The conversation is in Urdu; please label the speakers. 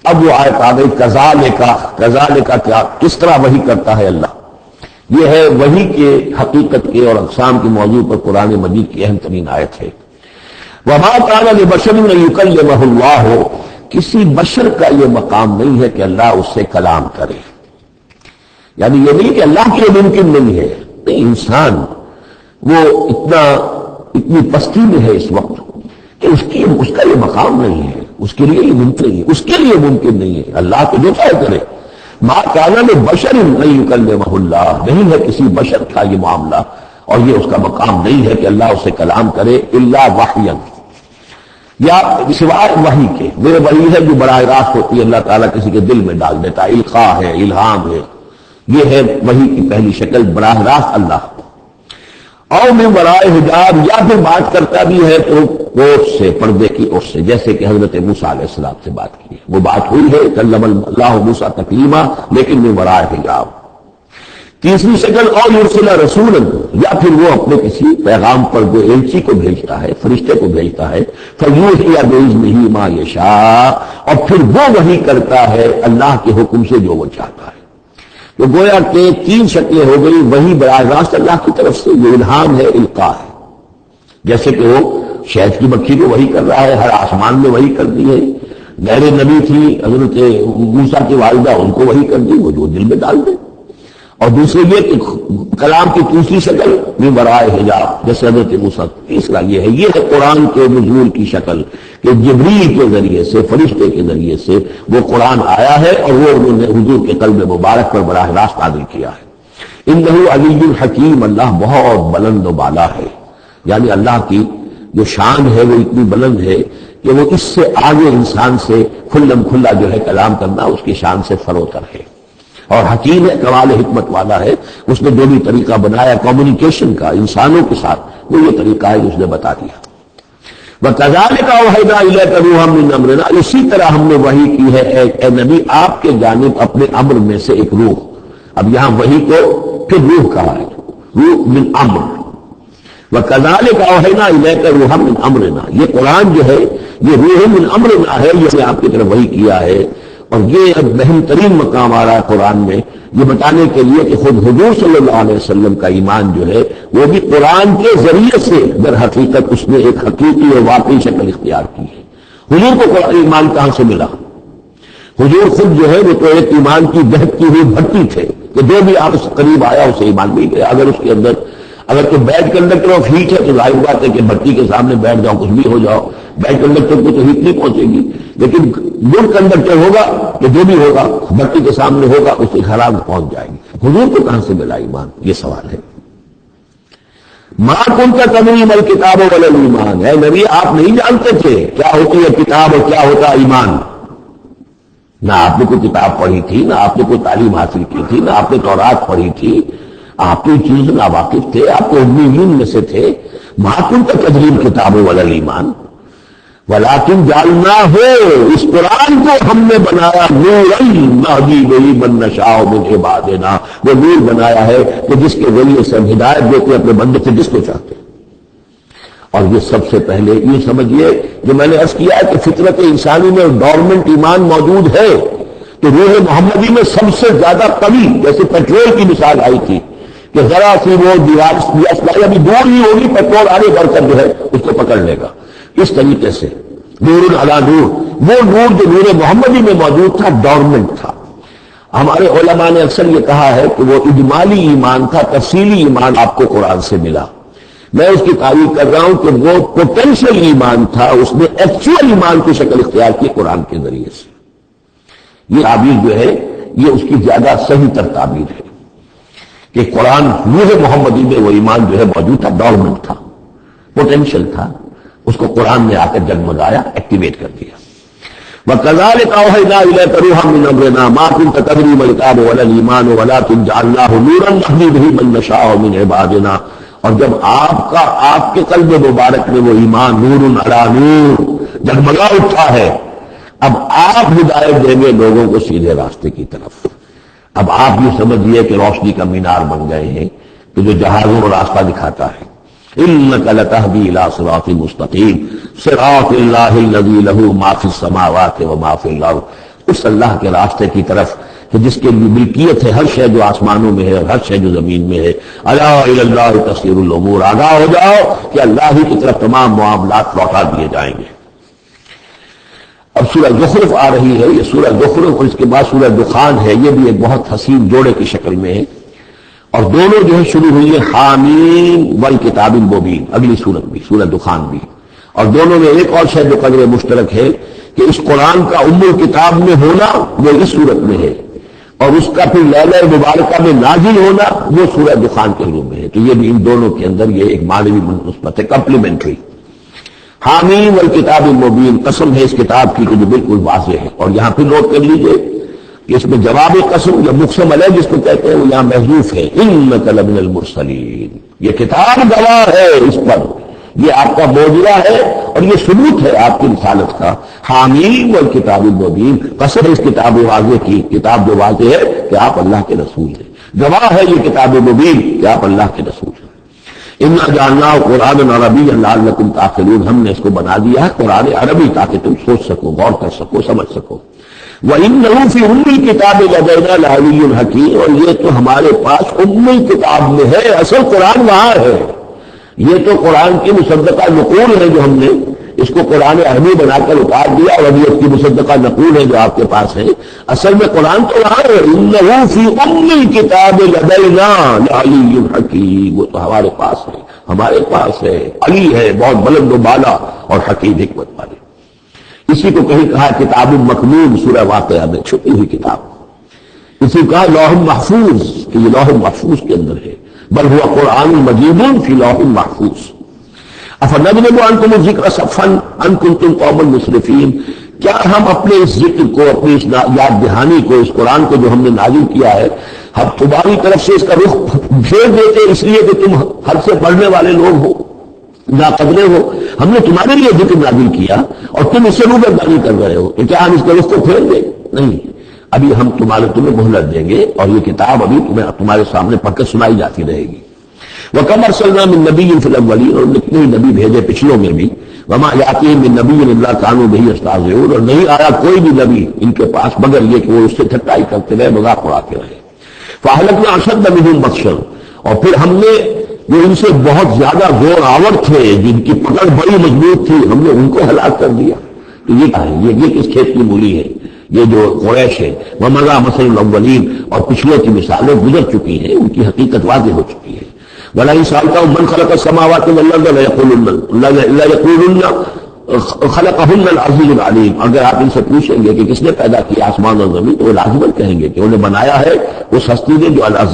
Speaker 1: اب وہ آیت آ گئی کذالک کیا، کس طرح وحی کرتا ہے اللہ. یہ ہے وحی کے حقیقت کے اور اقسام کے موضوع پر قرآن مجید کی اہم ترین آیت ہے. وما کان لبشر ان یکلمہ اللہ، کسی بشر کا یہ مقام نہیں ہے کہ اللہ اس سے کلام کرے. یعنی یہ نہیں کہ اللہ کے لیے ممکن نہیں ہے، نہیں، انسان وہ اتنی پستی میں ہے اس وقت کہ اس کا یہ مقام نہیں ہے، اس کے لیے یہ ممکن نہیں ہے، اس کے لیے ممکن نہیں ہے. اللہ تو جو چاہے کرے. ما کان لبشر ان یکلمہ اللہ، نہیں ہے کسی بشر کا یہ معاملہ اور یہ اس کا مقام نہیں ہے کہ اللہ اسے کلام کرے الا وحیا، یا سوائے وحی کے. میرے وحی ہے جو براہ راست ہوتی ہے، اللہ تعالیٰ کسی کے دل میں ڈال دیتا ہے، القاء ہے، الہام ہے. یہ ہے وحی کی پہلی شکل، براہ راست اللہ. اور من ورائے حجاب، یا پھر بات کرتا بھی ہے تو اوٹ سے، پردے کی اوٹ سے، جیسے کہ حضرت موسیٰ علیہ السلام سے بات کی ہے. وہ بات ہوئی ہے کلم اللہ موسیٰ تکلیما، لیکن من ورائے حجاب. تیسری شکل اور یرسل رسولا، یا پھر وہ اپنے کسی پیغام پر جو ایلچی کو بھیجتا ہے، فرشتے کو بھیجتا ہے، فیوحی بإذنہ ما یشاء، اور پھر وہ وحی کرتا ہے اللہ کے حکم سے جو وہ چاہتا ہے. تو گویا کہ تین شکلیں ہو گئی. وحی براہ راست اللہ کی طرف سے، یہ الہام ہے، القاء ہے، جیسے کہ وہ شہد کی مکھی کو وحی کر رہا ہے، ہر آسمان میں وحی کر دی ہے. غیر نبی تھی حضرت موسیٰ کی والدہ، ان کو وحی کر دی، وہ جو دل میں ڈال دے. اور دوسرے یہ کہ کلام کی دوسری شکل من ورائے حجاب، جیسے حضرت موسیٰ. تیسرا یہ ہے قرآن کے نزول کی شکل کہ جبریل کے ذریعے سے، فرشتے کے ذریعے سے وہ قرآن آیا ہے اور وہ انہوں نے حضور کے قلب مبارک پر براہ راست نازل کیا ہے. انہ علی حکیم، اللہ بہت بلند و بالا ہے. یعنی اللہ کی جو شان ہے وہ اتنی بلند ہے کہ وہ اس سے آگے انسان سے کھلم کھلا جو ہے کلام کرنا اس کی شان سے فروتر ہے. اور حکیم ہے، کمال حکمت والا ہے. اس نے جو بھی طریقہ بنایا کمیونیکیشن کا انسانوں کے ساتھ، وہ یہ طریقہ ہے اس نے بتا دیا. وَكَذَلِكَ أَوْحَيْنَا إِلَيْكَ رُوحًا مِّنْ أَمْرِنَا، اسی طرح ہم نے وحی کی ہے اے نبی آپ کے جانب اپنے امر میں سے ایک روح. اب یہاں وحی کو پھر روح کہا ہے، روح من امر. وَكَذَلِكَ أَوْحَيْنَا إِلَيْكَ رُوحًا مِّنْ أَمْرِنَا، یہ قرآن جو ہے یہ روح من امرنا ہے، یہ آپ کی طرف وحی کیا ہے. اور یہ اب اہم ترین مقام آ رہا ہے قرآن میں، یہ بتانے کے لیے کہ خود حضور صلی اللہ علیہ وسلم کا ایمان جو ہے وہ بھی قرآن کے ذریعے سے در حقیقت اس نے ایک حقیقی اور واقعی شکل اختیار کی ہے. حضور کو قرآن ایمان کہاں سے ملا؟ حضور خود جو ہے وہ تو ایک ایمان کی دہتی ہوئی بھٹی تھے کہ جو بھی آپ سے قریب آیا اسے ایمان مل گیا. اگر اس کے اندر تو بیڈ کنڈکٹر آف ہیٹ ہے تو ظاہر بات ہے کہ بھٹی کے سامنے بیٹھ جاؤ، کچھ بھی ہو جاؤ، بیڈ کنڈکٹر کو تو ہیٹ نہیں پہنچے گی. لیکن گڈ کنڈکٹر ہوگا کہ جو بھی ہوگا بھٹی کے سامنے ہوگا اس کی حرارت پہنچ جائے گی. حضور کو کہاں سے ملا ایمان؟ یہ سوال ہے. ما کنت تدری ما الکتاب ولا الایمان، اے نبی آپ نہیں جانتے تھے کیا ہوتی ہے کتاب اور کیا ہوتا ایمان. نہ آپ نے کوئی کتاب پڑھی تھی، نہ آپ نے کوئی تعلیم حاصل کی تھی، نہ آپ نے تورات پڑھی تھی. آپ کی چیز ناواقف تھے، آپ کو امیین میں سے تھے. ما کنت تدری الکتاب ولا الایمان ولیکن جعلناہ، اس قرآن کو ہم نے بنایا نورا نہدی بہ من نشاء من عبادنا، وہ نور بنایا ہے کہ جس کے ذریعے سے ہم ہدایت دیتے اپنے بندے سے جس کو چاہتے ہیں. اور یہ سب سے پہلے یہ سمجھیے جو میں نے عرض کیا ہے کہ فطرت انسانی میں ڈورمنٹ ایمان موجود ہے، تو روح محمدی میں سب سے زیادہ قوی، جیسے پیٹرول کی مثال آئی تھی کہ ذرا سی وہ دیوار ابھی دور ہی ہوگی، پیٹرول آگے بڑھ کر جو ہے اس کو پکڑ لے گا. اس طریقے سے نور علی نور، وہ نور جو نور محمدی میں موجود تھا ڈورمنٹ تھا. ہمارے علماء نے اکثر یہ کہا ہے کہ وہ اجمالی ایمان تھا، تفصیلی ایمان آپ کو قرآن سے ملا. میں اس کی تعریف کر رہا ہوں کہ وہ پوٹینشیل ایمان تھا، اس نے ایکچوئل ایمان کی شکل اختیار کی قرآن کے ذریعے سے. یہ تعبیر جو ہے یہ اس کی زیادہ صحیح تر تعبیر ہے کہ قرآن روح محمدی میں وہ ایمان جو ہے موجود تھا، ڈورمنٹ تھا، پوٹینشیل تھا، اس کو قرآن نے آ کر جگمگایا، ایکٹیویٹ کر دیا. وَكَذَلِكَ أَوْحَيْنَا إِلَيْكَ رُوحًا مِّنْ أَمْرِنَا مَا كُنتَ تَدْرِي مَا الْكِتَابُ وَلَا الْإِيمَانُ وَلَٰكِن جَعَلْنَاهُ نُورًا نَهْدِي بِهِ مَن نَّشَاءُ مِنْ عِبَادِنَا. اور جب آپ کے قلب مبارک میں وہ ایمان نور علی نور جگمگا اٹھا ہے، اب آپ ہدایت دیں گے لوگوں کو سیدھے راستے کی طرف. اب آپ یہ سمجھیے کہ روشنی کا مینار بن گئے ہیں کہ جو جہازوں کو راستہ دکھاتا ہے. إِنَّكَ لَتَهْدِي إِلَىٰ صِرَاطٍ مُسْتَقِيمٍ صِرَاطِ اللَّهِ الَّذِي لَهُ مَا فِي السَّمَاوَاتِ وَمَا فِي الْأَرْضِ. اس اللہ کے راستے کی طرف کہ جس کے لیے ملکیت ہے ہر شے جو آسمانوں میں ہے اور ہر شے جو زمین میں ہے. الا الی اللہ تصیر الامور، آگاہ ہو جاؤ کہ اللہ ہی کی طرف تمام معاملات لوٹا دیے جائیں گے. اب سورہ زخرف آ رہی ہے، یہ سورہ زخرف اور اس کے بعد سورہ دخان ہے، یہ بھی ایک بہت حسین جوڑے کی شکل میں ہے، اور دونوں جو ہے شروع ہوئی ہے حامیم والکتاب المبین، اگلی سورت بھی سورہ دخان بھی. اور دونوں میں ایک اور شے جو قدر مشترک ہے کہ اس قرآن کا ام الکتاب میں ہونا وہ اس سورت میں ہے، اور اس کا پھر لیلہ مبارکہ میں نازل ہونا وہ سورہ دخان کے شروع میں ہے. تو یہ بھی ان دونوں کے اندر یہ ایک معنوی مثبت ہے، کمپلیمنٹری. حامیم والکتاب المبین، قسم ہے اس کتاب کی کہ جو بالکل واضح ہے. اور یہاں پھر نوٹ کر لیجئے کہ اس میں جواب قسم یا مقسم علیہ جس کو کہتے ہیں وہ یہاں محذوف ہے، انک لمن المرسلین. یہ کتاب گواہ ہے اس پر، یہ آپ کا معجزہ ہے اور یہ ثبوت ہے آپ کی رسالت کا. حامیم والکتاب المبین، قسم ہے اس کتاب واضح کی، کتاب جو واضح ہے کہ آپ اللہ کے رسول ہیں. گواہ ہے یہ کتاب مبین کہ آپ اللہ کے رسول ہیں. انا جعلناہ قرآنا عربیا لعلکم تعقلون، ہم نے اس کو بنا دیا ہے قرآن عربی تاکہ تم سوچ سکو، غور کر سکو، سمجھ سکو. وَإِنَّهُ فِي أُمِّ الْكِتَابِ لَدَيْنَا لَعَلِيٌّ حَكِيمٌ، اور یہ تو ہمارے پاس ام الکتاب میں ہے، اصل قرآن وہاں ہے. یہ تو قرآن کی مصدقہ نقول ہے جو ہم نے اس کو قرآن عربی بنا کر اتار دیا، اور ابھی اس کی مصدقہ نقول ہے جو آپ کے پاس ہے. اصل میں قرآن تو وہاں ہے. اِنَّهُ فِي أُمِّ الْكِتَابِ لَدَيْنَا لَعَلِيٌّ حَكِيمٌ، وہ تو ہمارے پاس ہے، ہمارے پاس ہے، علی ہے، بہت بلند و بالا اور حکیم حکمت والے. اسی کو کہیں کہا کتاب مکنون سورہ واقعہ میں، چھپی ہوئی کتاب. اسی کو کہا لوح محفوظ کہ یہ لوح محفوظ کے اندر ہے. بل ہوا قرآن مجید فی لوح محفوظ. افنجلب عنکم الذکر صفا ان کنتم قوما مسرفین، کیا ہم اپنے اس ذکر کو، اپنی اس یاد دہانی کو، اس قرآن کو جو ہم نے نازل کیا ہے، ہم تمہاری طرف سے اس کا رخ پھیر دیتے اس لیے کہ تم حد سے پڑھنے والے لوگ ہو، ناقدرے ہو. ہم نے تمہارے لیے ذکر نازل کیا اور تم اس سے روبرداری کر رہے ہو، تو کیا ہم اس کے رخ کو پھیر دیں؟ نہیں، ابھی ہم تمہیں مہلت دیں گے اور یہ کتاب ابھی تمہارے سامنے پڑھ کر سنائی جاتی رہے گی. وَكَمْ أَرْسَلْنَا مِن نَبِيٍّ فِي الْأَوَّلِينَ، اور کتنے نبی بھیجے پچھلوں میں بھی. وَمَا يَأْتِيهِم مِّن نَبِيٍّ إِلَّا كَانُوا بِهِ يَسْتَهْزِئُونَ، اور نہیں آیا کوئی بھی نبی ان کے پاس مگر یہ کہ وہ اس سے ٹھٹائی کرتے رہے، مذاق اڑاتے رہے. فَأَهْلَكْنَا أَشَدَّ مِنْهُمْ بَطْشًا، اور پھر ہم نے جو ان سے بہت زیادہ زور آور تھے، جن کی پکڑ بڑی مضبوط تھی، ہم نے ان کو ہلاک کر دیا. تو یہ کس کھیت کی مولی ہے؟ یہ جو قریش ہے. وَمَضَىٰ مَثَلُ الْأَوَّلِينَ، اور پچھلوں کی مثالیں گزر چکی ہیں، ان کی حقیقت واضح ہو چکی ہے. وَلَئِن سَأَلْتَهُم مَّنْ خَلَقَ السَّمَاوَاتِ وَالْأَرْضَ لَيَقُولُنَّ خَلَقَهُنَّ الْعَزِيزُ الْعَلِيمُ، اگر آپ ان سے پوچھیں گے کہ کس نے پیدا کیا آسمان اور زمین، تو وہ لازماً کہیں گے کہ انہیں بنایا ہے اس ہستی نے جو العزیز